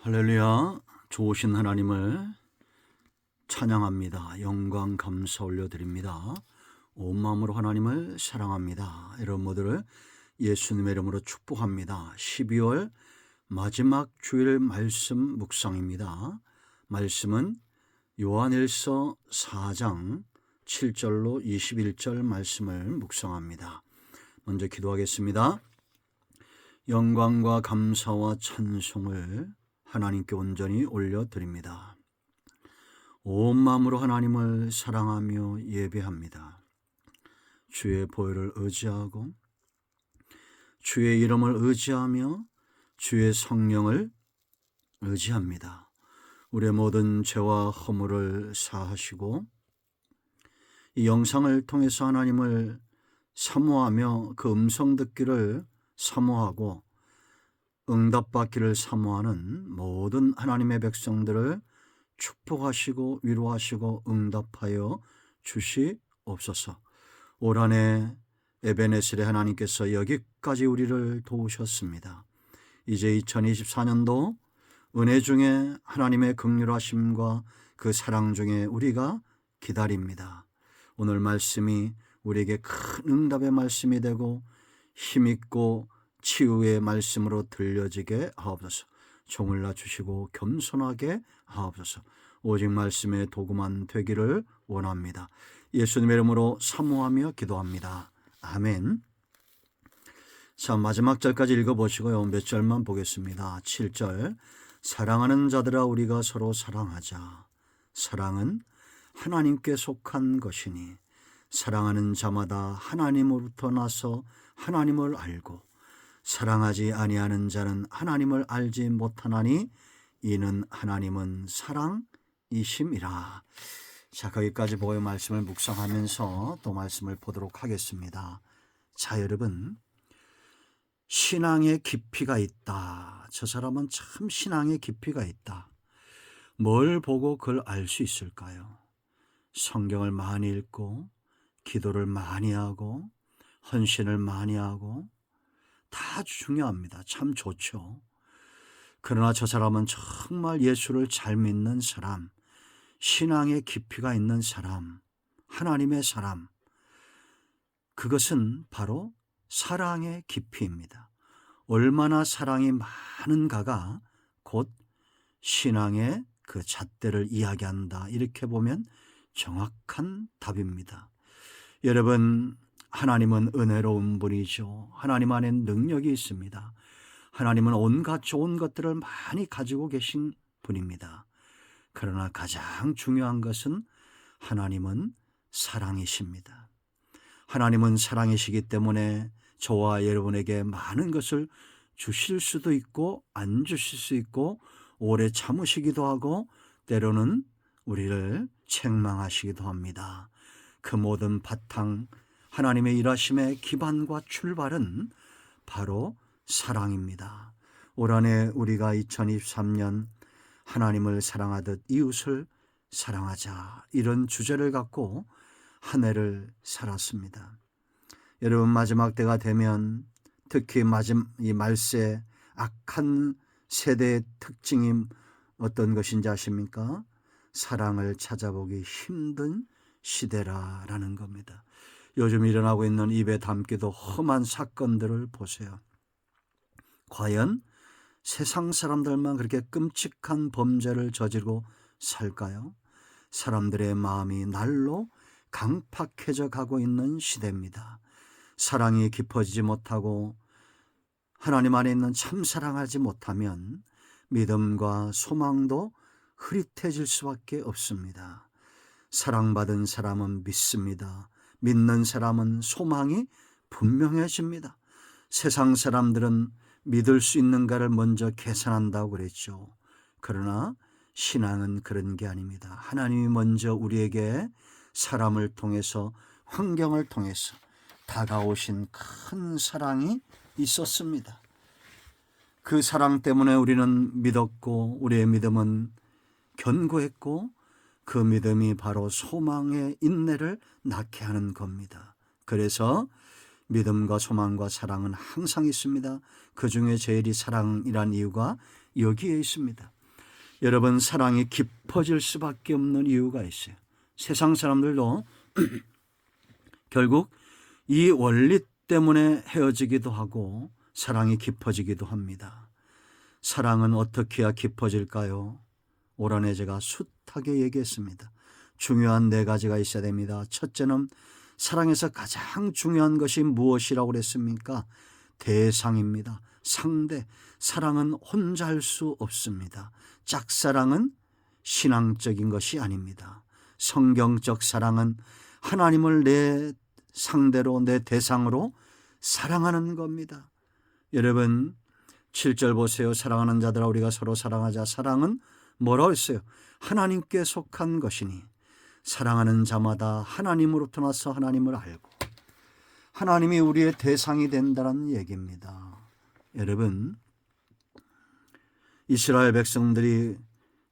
할렐루야. 좋으신 하나님을 찬양합니다. 영광 감사 올려드립니다. 온 마음으로 하나님을 사랑합니다. 여러분 모두를 예수님의 이름으로 축복합니다. 12월 마지막 주일 말씀 묵상입니다. 말씀은 요한일서 4장 7절로 21절 말씀을 묵상합니다. 먼저 기도하겠습니다. 영광과 감사와 찬송을 하나님께 온전히 올려드립니다. 온 마음으로 하나님을 사랑하며 예배합니다. 주의 보혈을 의지하고 주의 이름을 의지하며 주의 성령을 의지합니다. 우리의 모든 죄와 허물을 사하시고 이 영상을 통해서 하나님을 사모하며 그 음성 듣기를 사모하고 응답받기를 사모하는 모든 하나님의 백성들을 축복하시고 위로하시고 응답하여 주시옵소서. 올 한 해 에베네셀의 하나님께서 여기까지 우리를 도우셨습니다. 이제 2024년도 은혜 중에 하나님의 긍휼하심과 그 사랑 중에 우리가 기다립니다. 오늘 말씀이 우리에게 큰 응답의 말씀이 되고 힘있고 치유의 말씀으로 들려지게 하옵소서. 종을 낮추시고 겸손하게 하옵소서. 오직 말씀의 도구만 되기를 원합니다. 예수님의 이름으로 사모하며 기도합니다. 아멘. 자, 마지막 절까지 읽어보시고요. 몇 절만 보겠습니다. 7절. 사랑하는 자들아 우리가 서로 사랑하자. 사랑은 하나님께 속한 것이니 사랑하는 자마다 하나님으로부터 나서 하나님을 알고 사랑하지 아니하는 자는 하나님을 알지 못하나니 이는 하나님은 사랑이심이라. 자, 거기까지 보고 말씀을 묵상하면서 또 말씀을 보도록 하겠습니다. 자, 여러분, 신앙의 깊이가 있다. 저 사람은 참 신앙의 깊이가 있다. 뭘 보고 그걸 알 수 있을까요? 성경을 많이 읽고 기도를 많이 하고 헌신을 많이 하고 다 중요합니다. 참 좋죠. 그러나 저 사람은 정말 예수를 잘 믿는 사람, 신앙의 깊이가 있는 사람, 하나님의 사람, 그것은 바로 사랑의 깊이입니다. 얼마나 사랑이 많은가가 곧 신앙의 그 잣대를 이야기한다. 이렇게 보면 정확한 답입니다. 여러분, 하나님은 은혜로운 분이죠. 하나님 안에 능력이 있습니다. 하나님은 온갖 좋은 것들을 많이 가지고 계신 분입니다. 그러나 가장 중요한 것은 하나님은 사랑이십니다. 하나님은 사랑이시기 때문에 저와 여러분에게 많은 것을 주실 수도 있고 안 주실 수 있고 오래 참으시기도 하고 때로는 우리를 책망하시기도 합니다. 그 모든 바탕 하나님의 일하심의 기반과 출발은 바로 사랑입니다. 올 한 해 우리가 2023년 하나님을 사랑하듯 이웃을 사랑하자 이런 주제를 갖고 한 해를 살았습니다. 여러분, 마지막 때가 되면 특히 이 말세 악한 세대의 특징이 어떤 것인지 아십니까? 사랑을 찾아보기 힘든 시대라라는 겁니다. 요즘 일어나고 있는 입에 담기도 험한 사건들을 보세요. 과연 세상 사람들만 그렇게 끔찍한 범죄를 저지르고 살까요? 사람들의 마음이 날로 강팍해져 가고 있는 시대입니다. 사랑이 깊어지지 못하고 하나님 안에 있는 참사랑하지 못하면 믿음과 소망도 흐릿해질 수밖에 없습니다. 사랑받은 사람은 믿습니다. 믿는 사람은 소망이 분명해집니다. 세상 사람들은 믿을 수 있는가를 먼저 계산한다고 그랬죠. 그러나 신앙은 그런 게 아닙니다. 하나님이 먼저 우리에게 사람을 통해서 환경을 통해서 다가오신 큰 사랑이 있었습니다. 그 사랑 때문에 우리는 믿었고 우리의 믿음은 견고했고 그 믿음이 바로 소망의 인내를 낳게 하는 겁니다. 그래서 믿음과 소망과 사랑은 항상 있습니다. 그 중에 제일이 사랑이란 이유가 여기에 있습니다. 여러분, 사랑이 깊어질 수밖에 없는 이유가 있어요. 세상 사람들도 결국 이 원리 때문에 헤어지기도 하고 사랑이 깊어지기도 합니다. 사랑은 어떻게 해야 깊어질까요? 올 한해 제가 숱하게 얘기했습니다. 중요한 4가지가 있어야 됩니다. 첫째는 사랑에서 가장 중요한 것이 무엇이라고 그랬습니까? 대상입니다. 상대. 사랑은 혼자 할 수 없습니다. 짝사랑은 신앙적인 것이 아닙니다. 성경적 사랑은 하나님을 내 상대로, 내 대상으로 사랑하는 겁니다. 여러분, 7절 보세요. 사랑하는 자들아 우리가 서로 사랑하자. 사랑은 뭐라고 했어요? 하나님께 속한 것이니 사랑하는 자마다 하나님으로부터 나서 하나님을 알고 하나님이 우리의 대상이 된다는 얘기입니다. 여러분, 이스라엘 백성들이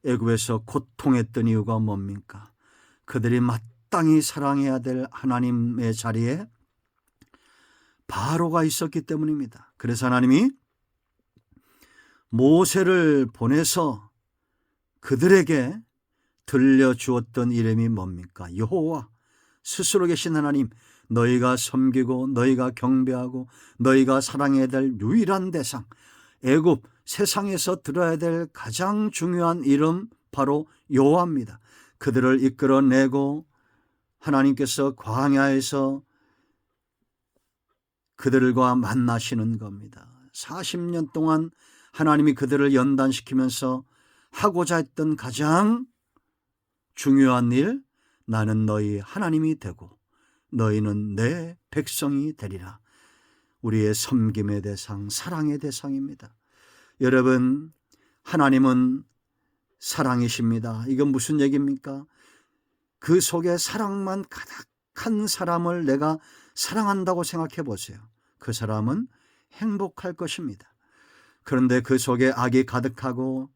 애굽에서 고통했던 이유가 뭡니까? 그들이 마땅히 사랑해야 될 하나님의 자리에 바로가 있었기 때문입니다. 그래서 하나님이 모세를 보내서 그들에게 들려주었던 이름이 뭡니까? 여호와, 스스로 계신 하나님, 너희가 섬기고 너희가 경배하고 너희가 사랑해야 될 유일한 대상, 애굽 세상에서 들어야 될 가장 중요한 이름 바로 여호와입니다. 그들을 이끌어내고 하나님께서 광야에서 그들과 만나시는 겁니다. 40년 동안 하나님이 그들을 연단시키면서 하고자 했던 가장 중요한 일, 나는 너희 하나님이 되고 너희는 내 백성이 되리라. 우리의 섬김의 대상, 사랑의 대상입니다. 여러분, 하나님은 사랑이십니다. 이건 무슨 얘기입니까? 그 속에 사랑만 가득한 사람을 내가 사랑한다고 생각해 보세요. 그 사람은 행복할 것입니다. 그런데 그 속에 악이 가득하고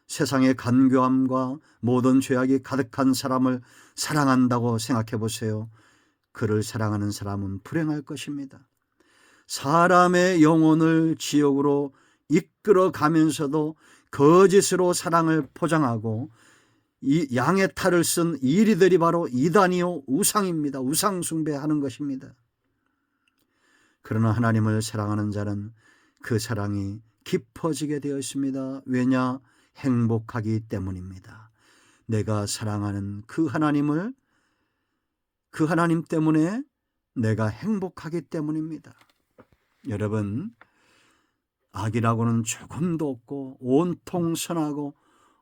세상의 간교함과 모든 죄악이 가득한 사람을 사랑한다고 생각해 보세요. 그를 사랑하는 사람은 불행할 것입니다. 사람의 영혼을 지옥으로 이끌어 가면서도 거짓으로 사랑을 포장하고 이 양의 탈을 쓴 이리들이 바로 이단이요 우상입니다. 우상 숭배하는 것입니다. 그러나 하나님을 사랑하는 자는 그 사랑이 깊어지게 되어 있습니다. 왜냐? 행복하기 때문입니다. 내가 사랑하는 그 하나님 때문에 내가 행복하기 때문입니다. 여러분, 악이라고는 조금도 없고 온통 선하고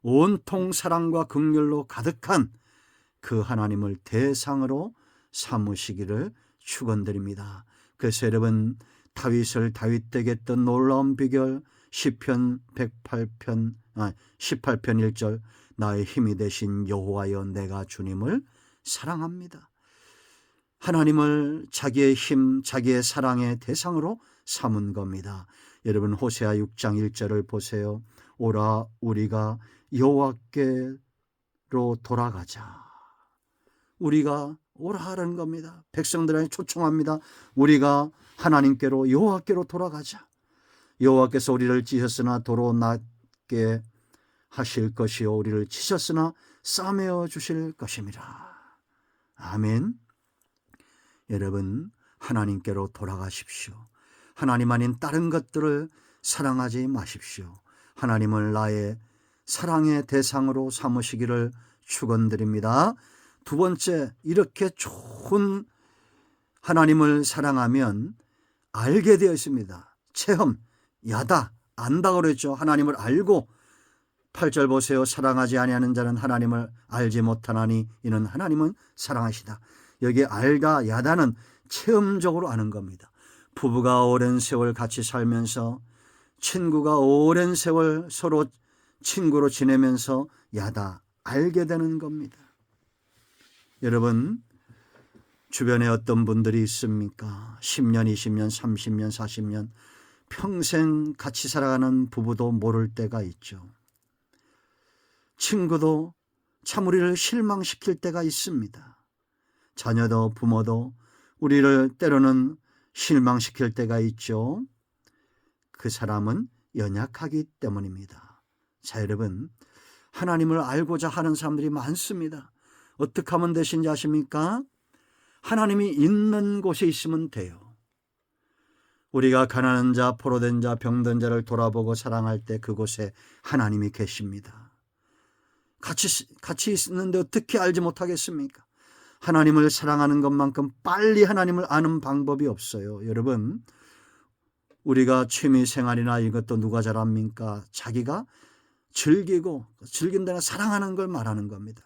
온통 사랑과 긍휼로 가득한 그 하나님을 대상으로 삼으시기를 축원드립니다. 그래서 여러분, 다윗을 다윗되게 했던 놀라운 비결, 시편 18편 1절, 나의 힘이 되신 여호와여 내가 주님을 사랑합니다. 하나님을 자기의 힘, 자기의 사랑의 대상으로 삼은 겁니다. 여러분, 호세아 6장 1절을 보세요. 오라 우리가 여호와께로 돌아가자. 우리가 오라 하라는 겁니다. 백성들에게 초청합니다. 우리가 하나님께로, 여호와께로 돌아가자. 여호와께서 우리를 찢었으나 도로 낫게 하실 것이요 우리를 치셨으나 싸매어 주실 것임이라. 아멘. 여러분, 하나님께로 돌아가십시오. 하나님 아닌 다른 것들을 사랑하지 마십시오. 하나님을 나의 사랑의 대상으로 삼으시기를 축원드립니다. 두 번째, 이렇게 좋은 하나님을 사랑하면 알게 되어 있습니다. 체험, 야다, 안다 그랬죠. 하나님을 알고 8절 보세요. 사랑하지 아니하는 자는 하나님을 알지 못하나니 이는 하나님은 사랑하시다. 여기 알다, 야다는 체험적으로 아는 겁니다. 부부가 오랜 세월 같이 살면서, 친구가 오랜 세월 서로 친구로 지내면서 야다, 알게 되는 겁니다. 여러분, 주변에 어떤 분들이 있습니까? 10년, 20년, 30년, 40년 평생 같이 살아가는 부부도 모를 때가 있죠. 친구도 참 우리를 실망시킬 때가 있습니다. 자녀도 부모도 우리를 때로는 실망시킬 때가 있죠. 그 사람은 연약하기 때문입니다. 자, 여러분, 하나님을 알고자 하는 사람들이 많습니다. 어떻게 하면 되신지 아십니까? 하나님이 있는 곳에 있으면 돼요. 우리가 가난한 자, 포로된 자, 병든 자를 돌아보고 사랑할 때 그곳에 하나님이 계십니다. 같이 있는데 어떻게 알지 못하겠습니까? 하나님을 사랑하는 것만큼 빨리 하나님을 아는 방법이 없어요. 여러분, 우리가 취미 생활이나 이것도 누가 잘 압니까? 자기가 즐긴다는 사랑하는 걸 말하는 겁니다.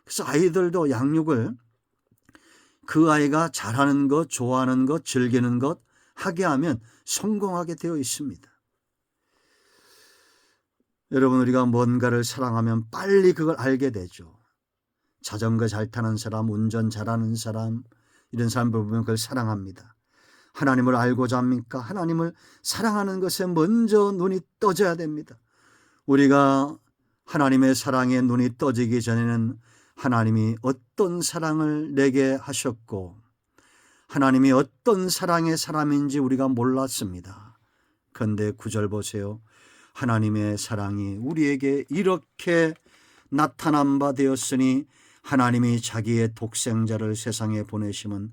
그래서 아이들도 양육을 그 아이가 잘하는 것, 좋아하는 것, 즐기는 것 하게 하면 성공하게 되어 있습니다. 여러분, 우리가 뭔가를 사랑하면 빨리 그걸 알게 되죠. 자전거 잘 타는 사람, 운전 잘하는 사람, 이런 사람들 보면 그걸 사랑합니다. 하나님을 알고자 합니까? 하나님을 사랑하는 것에 먼저 눈이 떠져야 됩니다. 우리가 하나님의 사랑에 눈이 떠지기 전에는 하나님이 어떤 사랑을 내게 하셨고 하나님이 어떤 사랑의 사람인지 우리가 몰랐습니다. 그런데 9절 보세요. 하나님의 사랑이 우리에게 이렇게 나타난 바 되었으니 하나님이 자기의 독생자를 세상에 보내심은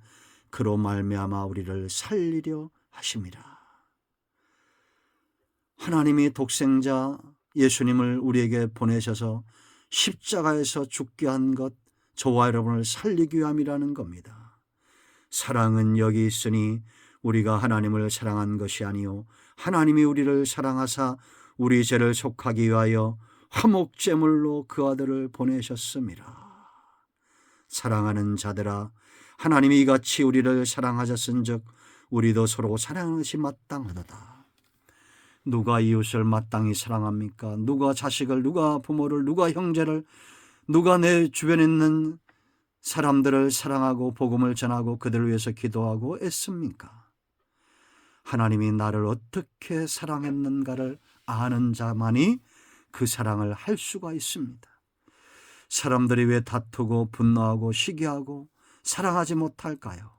그로 말미암아 우리를 살리려 하심이라. 하나님이 독생자 예수님을 우리에게 보내셔서 십자가에서 죽게 한 것, 저와 여러분을 살리기 위함이라는 겁니다. 사랑은 여기 있으니 우리가 하나님을 사랑한 것이 아니요 하나님이 우리를 사랑하사 우리 죄를 속하기 위하여 화목제물로 그 아들을 보내셨음이라. 사랑하는 자들아, 하나님이 이같이 우리를 사랑하셨은즉 우리도 서로 사랑하시 마땅하도다. 누가 이웃을 마땅히 사랑합니까? 누가 자식을, 누가 부모를, 누가 형제를, 누가 내 주변에 있는 사람들을 사랑하고 복음을 전하고 그들을 위해서 기도하고 애씁니까? 하나님이 나를 어떻게 사랑했는가를 아는 자만이 그 사랑을 할 수가 있습니다. 사람들이 왜 다투고 분노하고 시기하고 사랑하지 못할까요?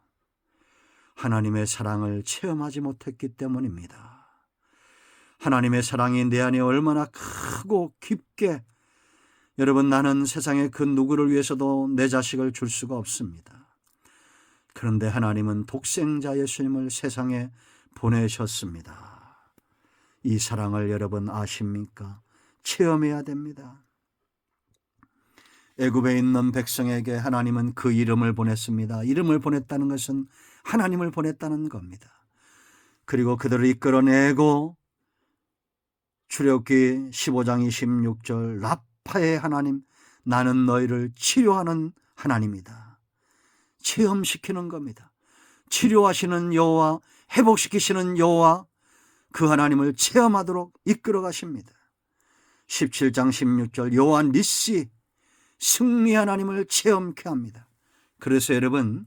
하나님의 사랑을 체험하지 못했기 때문입니다. 하나님의 사랑이 내 안에 얼마나 크고 깊게, 여러분, 나는 세상에 그 누구를 위해서도 내 자식을 줄 수가 없습니다. 그런데 하나님은 독생자 예수님을 세상에 보내셨습니다. 이 사랑을 여러분 아십니까? 체험해야 됩니다. 애굽에 있는 백성에게 하나님은 그 이름을 보냈습니다. 이름을 보냈다는 것은 하나님을 보냈다는 겁니다. 그리고 그들을 이끌어내고 출애굽기 15장 26절 라파의 하나님, 나는 너희를 치료하는 하나님이다. 체험시키는 겁니다. 치료하시는 여호와, 회복시키시는 여호와, 그 하나님을 체험하도록 이끌어 가십니다. 17장 16절 여호와 니시, 승리 하나님을 체험케 합니다. 그래서 여러분,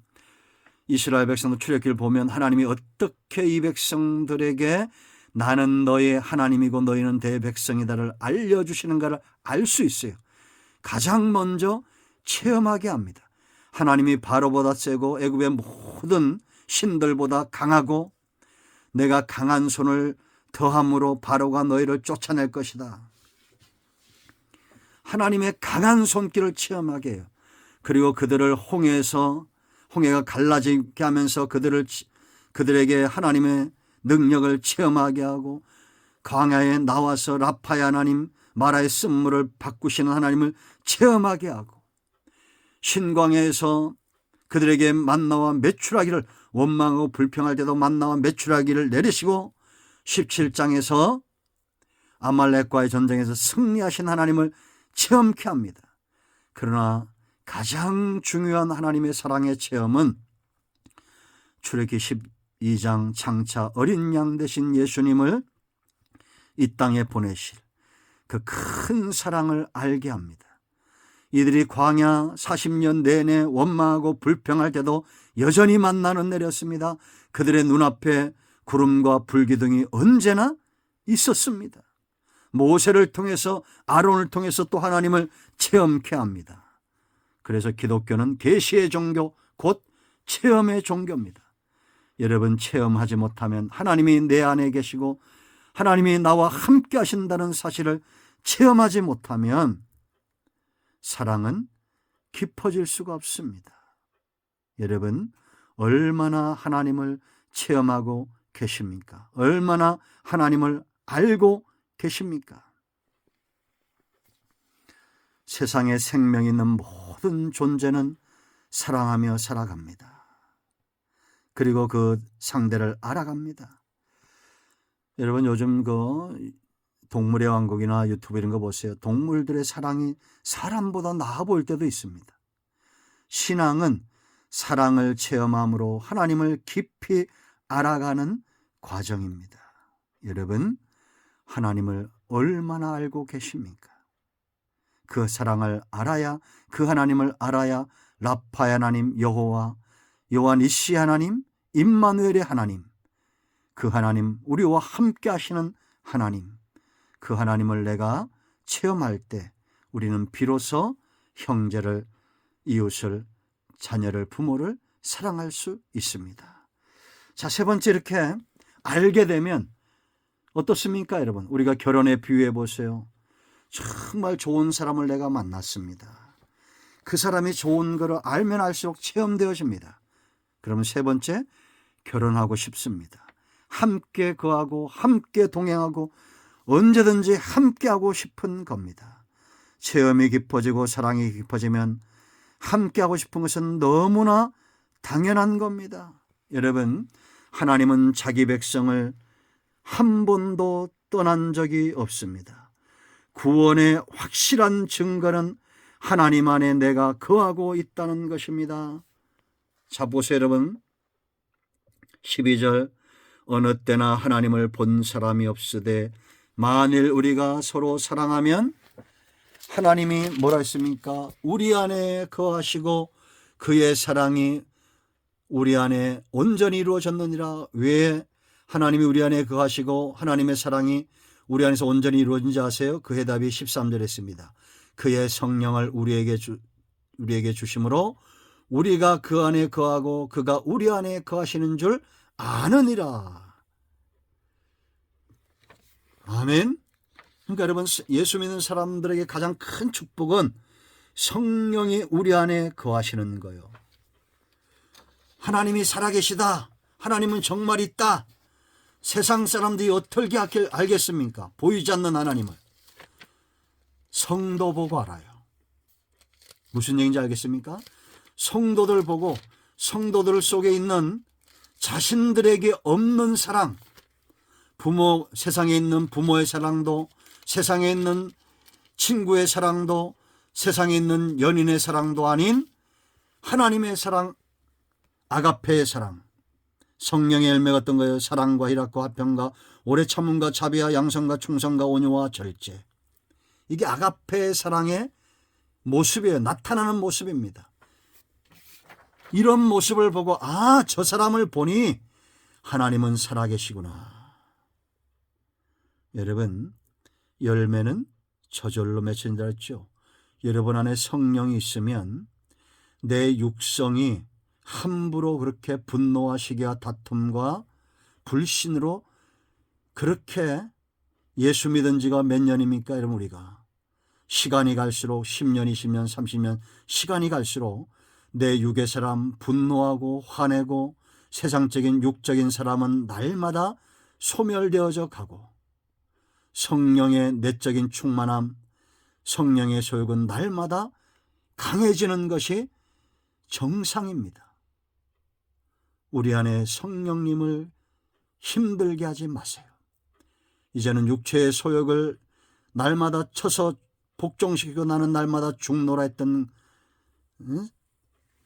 이스라엘 백성들 출애굽기를 보면 하나님이 어떻게 이 백성들에게 나는 너의 하나님이고 너희는 내 백성이다를 알려주시는가를 알 수 있어요. 가장 먼저 체험하게 합니다. 하나님이 바로보다 세고 애굽의 모든 신들보다 강하고 내가 강한 손을 더함으로 바로가 너희를 쫓아낼 것이다. 하나님의 강한 손길을 체험하게 해요. 그리고 그들을 홍해가 갈라지게 하면서 그들에게 하나님의 능력을 체험하게 하고 광야에 나와서 라파의 하나님, 마라의 쓴물을 바꾸시는 하나님을 체험하게 하고 신광야에서 그들에게 만나와 메추라기를, 원망하고 불평할 때도 만나와 메추라기를 내리시고 17장에서 아말렉과의 전쟁에서 승리하신 하나님을 체험케 합니다. 그러나 가장 중요한 하나님의 사랑의 체험은 출애굽기 12장 장차 어린 양 되신 예수님을 이 땅에 보내실 그 큰 사랑을 알게 합니다. 이들이 광야 40년 내내 원망하고 불평할 때도 여전히 만나는 내렸습니다. 그들의 눈앞에 구름과 불기둥이 언제나 있었습니다. 모세를 통해서, 아론을 통해서 또 하나님을 체험케 합니다. 그래서 기독교는 계시의 종교, 곧 체험의 종교입니다. 여러분, 체험하지 못하면, 하나님이 내 안에 계시고 하나님이 나와 함께 하신다는 사실을 체험하지 못하면 사랑은 깊어질 수가 없습니다. 여러분, 얼마나 하나님을 체험하고 계십니까? 얼마나 하나님을 알고 계십니까? 세상에 생명 있는 모든 존재는 사랑하며 살아갑니다. 그리고 그 상대를 알아갑니다. 여러분, 요즘 그 동물의 왕국이나 유튜브 이런 거 보세요. 동물들의 사랑이 사람보다 나아 보일 때도 있습니다. 신앙은 사랑을 체험함으로 하나님을 깊이 알아가는 과정입니다. 여러분, 하나님을 얼마나 알고 계십니까? 그 사랑을 알아야, 그 하나님을 알아야 라파의 하나님 여호와, 여호와 니시 하나님, 임마누엘의 하나님, 그 하나님, 우리와 함께 하시는 하나님, 그 하나님을 내가 체험할 때 우리는 비로소 형제를, 이웃을, 자녀를, 부모를 사랑할 수 있습니다. 자, 세 번째, 이렇게 알게 되면 어떻습니까, 여러분? 우리가 결혼에 비유해 보세요. 정말 좋은 사람을 내가 만났습니다. 그 사람이 좋은 거를 알면 알수록 체험되어집니다. 그러면 세 번째, 결혼하고 싶습니다. 함께 거하고 함께 동행하고 언제든지 함께하고 싶은 겁니다. 체험이 깊어지고 사랑이 깊어지면 함께하고 싶은 것은 너무나 당연한 겁니다. 여러분, 하나님은 자기 백성을 한 번도 떠난 적이 없습니다. 구원의 확실한 증거는 하나님 안에 내가 거하고 있다는 것입니다. 자, 보세요, 여러분. 12절, 어느 때나 하나님을 본 사람이 없으되 만일 우리가 서로 사랑하면 하나님이 뭐라 했습니까? 우리 안에 거하시고 그의 사랑이 우리 안에 온전히 이루어졌느니라. 왜 하나님이 우리 안에 거하시고 하나님의 사랑이 우리 안에서 온전히 이루어진지 아세요? 그 해답이 13절에 있습니다. 그의 성령을 우리에게 주심으로 우리가 그 안에 거하고 그가 우리 안에 거하시는 줄 아느니라. 아멘. 그러니까 여러분, 예수 믿는 사람들에게 가장 큰 축복은 성령이 우리 안에 거하시는 거예요. 하나님이 살아계시다. 하나님은 정말 있다. 세상 사람들이 어떻게 알겠습니까? 보이지 않는 하나님을. 성도 보고 알아요. 무슨 얘기인지 알겠습니까? 성도들 보고 성도들 속에 있는 자신들에게 없는 사랑, 부모, 세상에 있는 부모의 사랑도, 세상에 있는 친구의 사랑도, 세상에 있는 연인의 사랑도 아닌 하나님의 사랑, 아가페의 사랑, 성령의 열매가 어떤 거예요? 사랑과 희락과 화평과 오래 참음과 자비와 양성과 충성과 온유와 절제. 이게 아가페의 사랑의 모습이에요. 나타나는 모습입니다. 이런 모습을 보고 아, 저 사람을 보니 하나님은 살아계시구나. 여러분, 열매는 저절로 맺힌다 했죠. 여러분 안에 성령이 있으면 내 육성이 함부로 그렇게 분노와 시기와 다툼과 불신으로 그렇게 예수 믿은 지가 몇 년입니까? 여러분, 우리가 시간이 갈수록 10년, 20년, 30년 시간이 갈수록 내 육의 사람 분노하고 화내고 세상적인 육적인 사람은 날마다 소멸되어져 가고 성령의 내적인 충만함, 성령의 소욕은 날마다 강해지는 것이 정상입니다. 우리 안에 성령님을 힘들게 하지 마세요. 이제는 육체의 소욕을 날마다 쳐서 복종시키고 나는 날마다 죽노라 했던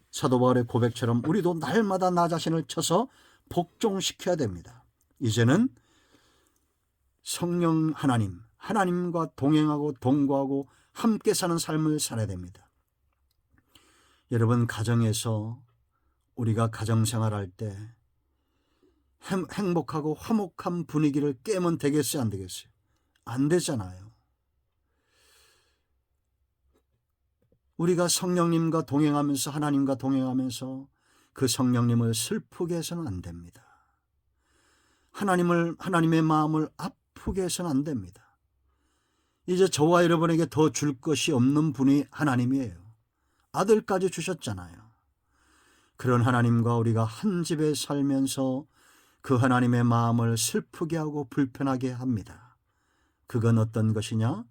사도 바울의 고백처럼 우리도 날마다 나 자신을 쳐서 복종시켜야 됩니다. 이제는 성령 하나님, 하나님과 동행하고 동거하고 함께 사는 삶을 살아야 됩니다. 여러분, 가정에서 우리가 가정생활할 때 행복하고 화목한 분위기를 깨면 되겠어요? 안 되겠어요? 안 되잖아요. 우리가 성령님과 동행하면서 하나님과 동행하면서 그 성령님을 슬프게 해서는 안 됩니다. 하나님의 마음을 아프게 해서는 안 됩니다. 이제 저와 여러분에게 더 줄 것이 없는 분이 하나님이에요. 아들까지 주셨잖아요. 그런 하나님과 우리가 한 집에 살면서 그 하나님의 마음을 슬프게 하고 불편하게 합니다. 그건 어떤 것이냐?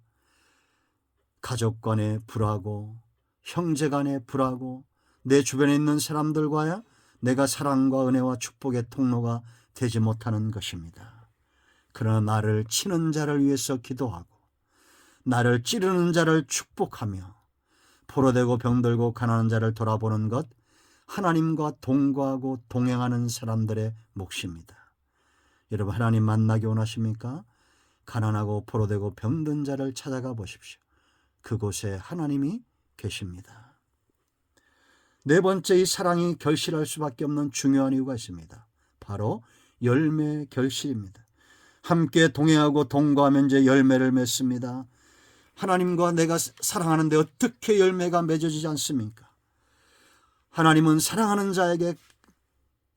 가족 간에 불하고 형제 간에 불하고 내 주변에 있는 사람들과야 내가 사랑과 은혜와 축복의 통로가 되지 못하는 것입니다. 그러나 나를 치는 자를 위해서 기도하고 나를 찌르는 자를 축복하며 포로되고 병들고 가난한 자를 돌아보는 것, 하나님과 동거하고 동행하는 사람들의 몫입니다. 여러분, 하나님 만나기 원하십니까? 가난하고 포로되고 병든 자를 찾아가 보십시오. 그곳에 하나님이 계십니다. 네 번째, 이 사랑이 결실할 수밖에 없는 중요한 이유가 있습니다. 바로 열매 결실입니다. 함께 동행하고 동거하면 이제 열매를 맺습니다. 하나님과 내가 사랑하는데 어떻게 열매가 맺어지지 않습니까? 하나님은 사랑하는 자에게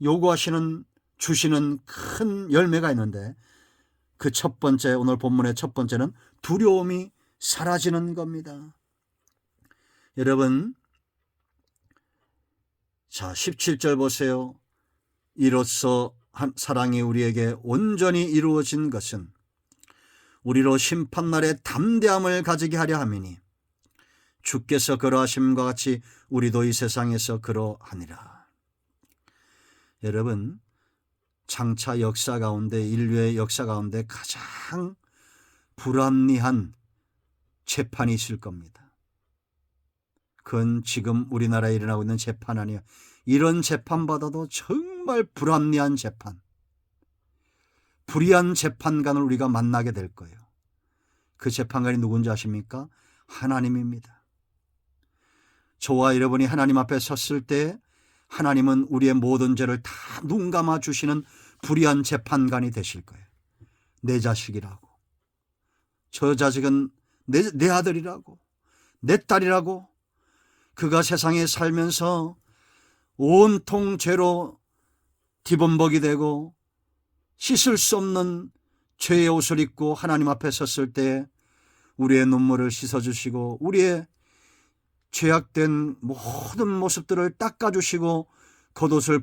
요구하시는, 주시는 큰 열매가 있는데 그 첫 번째, 오늘 본문의 첫 번째는 두려움이 사라지는 겁니다. 여러분, 자 17절 보세요. 이로써 사랑이 우리에게 온전히 이루어진 것은 우리로 심판날에 담대함을 가지게 하려 함이니 주께서 그러하심과 같이 우리도 이 세상에서 그러하니라. 여러분, 장차 역사 가운데, 인류의 역사 가운데 가장 불합리한 재판이 있을 겁니다. 그건 지금 우리나라에 일어나고 있는 재판 아니에요. 이런 재판보다도 정말 불합리한 재판, 불의한 재판관을 우리가 만나게 될 거예요. 그 재판관이 누군지 아십니까? 하나님입니다. 저와 여러분이 하나님 앞에 섰을 때 하나님은 우리의 모든 죄를 다 눈 감아 주시는 불의한 재판관이 되실 거예요. 내 자식이라고, 저 자식은 내 아들이라고, 내 딸이라고, 그가 세상에 살면서 온통 죄로 뒤범벅이 되고 씻을 수 없는 죄의 옷을 입고 하나님 앞에 섰을 때 우리의 눈물을 씻어주시고 우리의 죄악된 모든 모습들을 닦아주시고 겉옷을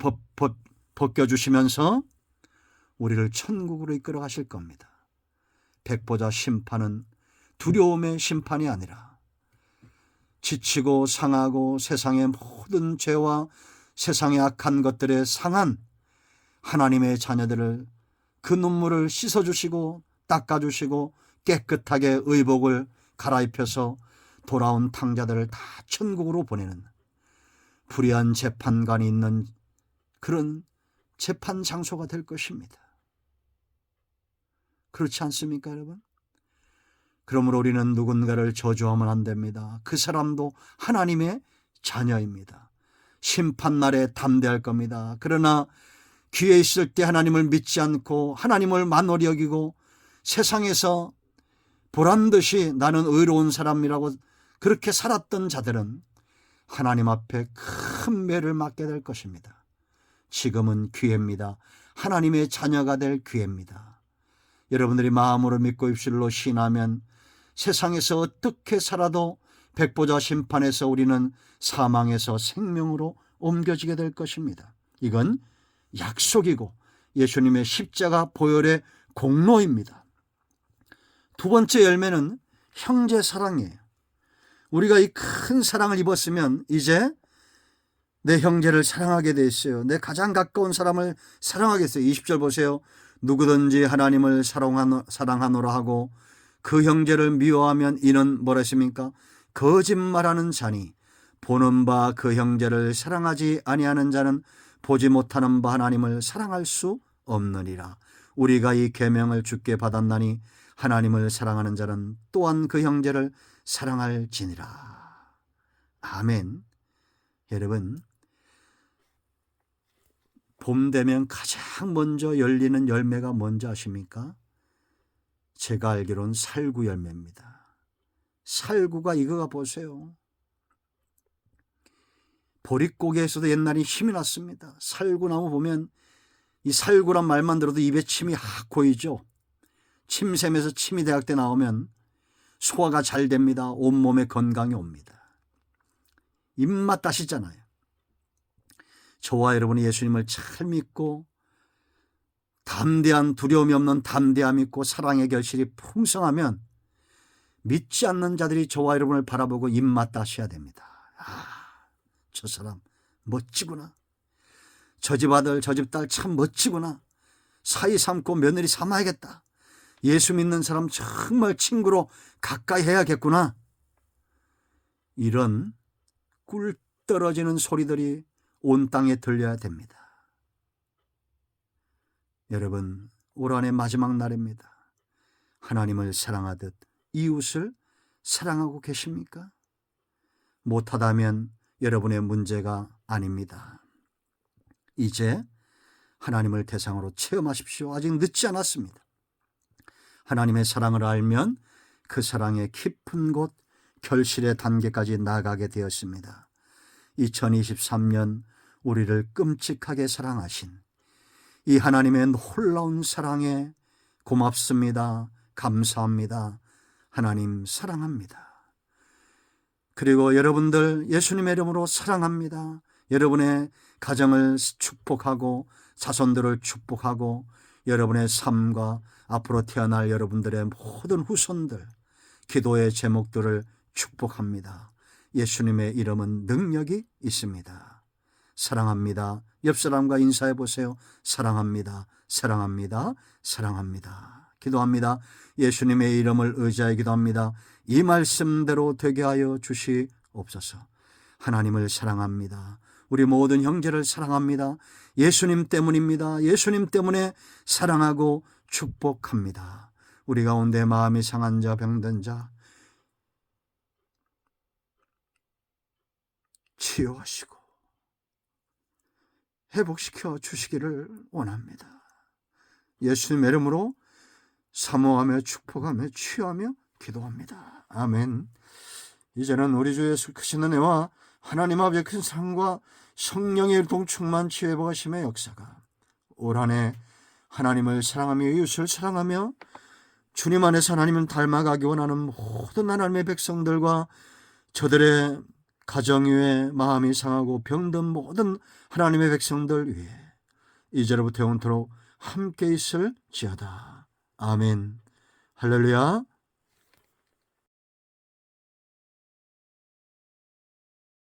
벗겨주시면서 우리를 천국으로 이끌어 가실 겁니다. 백보자 심판은 두려움의 심판이 아니라 지치고 상하고 세상의 모든 죄와 세상의 악한 것들에 상한 하나님의 자녀들을 그 눈물을 씻어주시고 닦아주시고 깨끗하게 의복을 갈아입혀서 돌아온 탕자들을 다 천국으로 보내는 불의한 재판관이 있는 그런 재판 장소가 될 것입니다. 그렇지 않습니까, 여러분? 그러므로 우리는 누군가를 저주하면 안 됩니다. 그 사람도 하나님의 자녀입니다. 심판날에 담대할 겁니다. 그러나 귀에 있을 때 하나님을 믿지 않고 하나님을 만홀히 여기고 세상에서 보란듯이 나는 의로운 사람이라고 그렇게 살았던 자들은 하나님 앞에 큰 매를 맞게 될 것입니다. 지금은 기회입니다. 하나님의 자녀가 될 기회입니다. 여러분들이 마음으로 믿고 입술로 신하면 세상에서 어떻게 살아도 백보자 심판에서 우리는 사망에서 생명으로 옮겨지게 될 것입니다. 이건 약속이고 예수님의 십자가 보혈의 공로입니다. 두 번째 열매는 형제 사랑이에요. 우리가 이 큰 사랑을 입었으면 이제 내 형제를 사랑하게 돼 있어요. 내 가장 가까운 사람을 사랑하겠어요. 20절 보세요. 누구든지 하나님을 사랑하노라 하고 그 형제를 미워하면 이는 뭐라 했습니까? 거짓말하는 자니 보는 바 그 형제를 사랑하지 아니하는 자는 보지 못하는 바 하나님을 사랑할 수 없느니라. 우리가 이 계명을 주께 받았나니 하나님을 사랑하는 자는 또한 그 형제를 사랑할지니라. 아멘. 여러분, 봄 되면 가장 먼저 열리는 열매가 뭔지 아십니까? 제가 알기로는 살구 열매입니다. 살구가 이거가 보세요. 보릿고개에서도 옛날에 힘이 났습니다. 살구나무 보면 이 살구란 말만 들어도 입에 침이 확 고이죠. 침샘에서 침이 대학때 나오면 소화가 잘 됩니다. 온몸에 건강이 옵니다. 입맛 다시잖아요. 저와 여러분이 예수님을 잘 믿고 담대한, 두려움이 없는 담대함이 있고 사랑의 결실이 풍성하면 믿지 않는 자들이 저와 여러분을 바라보고 입맛 다셔야 됩니다. 저 사람 멋지구나. 저 집 아들 저 집 딸 참 멋지구나. 사이 삼고 며느리 삼아야겠다. 예수 믿는 사람 정말 친구로 가까이 해야겠구나. 이런 꿀 떨어지는 소리들이 온 땅에 들려야 됩니다. 여러분, 올 한해 마지막 날입니다. 하나님을 사랑하듯 이웃을 사랑하고 계십니까? 못하다면 여러분의 문제가 아닙니다. 이제 하나님을 대상으로 체험하십시오. 아직 늦지 않았습니다. 하나님의 사랑을 알면 그 사랑의 깊은 곳, 결실의 단계까지 나가게 되었습니다. 2023년 우리를 끔찍하게 사랑하신 이 하나님의 놀라운 사랑에 고맙습니다. 감사합니다. 하나님 사랑합니다. 그리고 여러분들 예수님의 이름으로 사랑합니다. 여러분의 가정을 축복하고 자손들을 축복하고 여러분의 삶과 앞으로 태어날 여러분들의 모든 후손들, 기도의 제목들을 축복합니다. 예수님의 이름은 능력이 있습니다. 사랑합니다. 옆 사람과 인사해 보세요. 사랑합니다. 사랑합니다. 사랑합니다. 기도합니다. 예수님의 이름을 의지하여 기도합니다. 이 말씀대로 되게 하여 주시옵소서. 하나님을 사랑합니다. 우리 모든 형제를 사랑합니다. 예수님 때문입니다. 예수님 때문에 사랑하고 축복합니다. 우리 가운데 마음이 상한 자, 병든 자 치유하시고 회복시켜 주시기를 원합니다. 예수님의 이름으로 사모하며 축복하며 치유하며 기도합니다. 아멘. 이제는 우리 주 예수 크신 은혜와 하나님 아버지의 큰 사랑과 성령의 일동 충만 치유의 보하심의 역사가 올 한해 하나님을 사랑하며 이웃을 사랑하며 주님 안에서 하나님을 닮아가기 원하는 모든 하나님의 백성들과 저들의 가정 위에 마음이 상하고 병든 모든 하나님의 백성들 위해 이제로부터 영원토록 함께 있을지어다. 아멘. 할렐루야.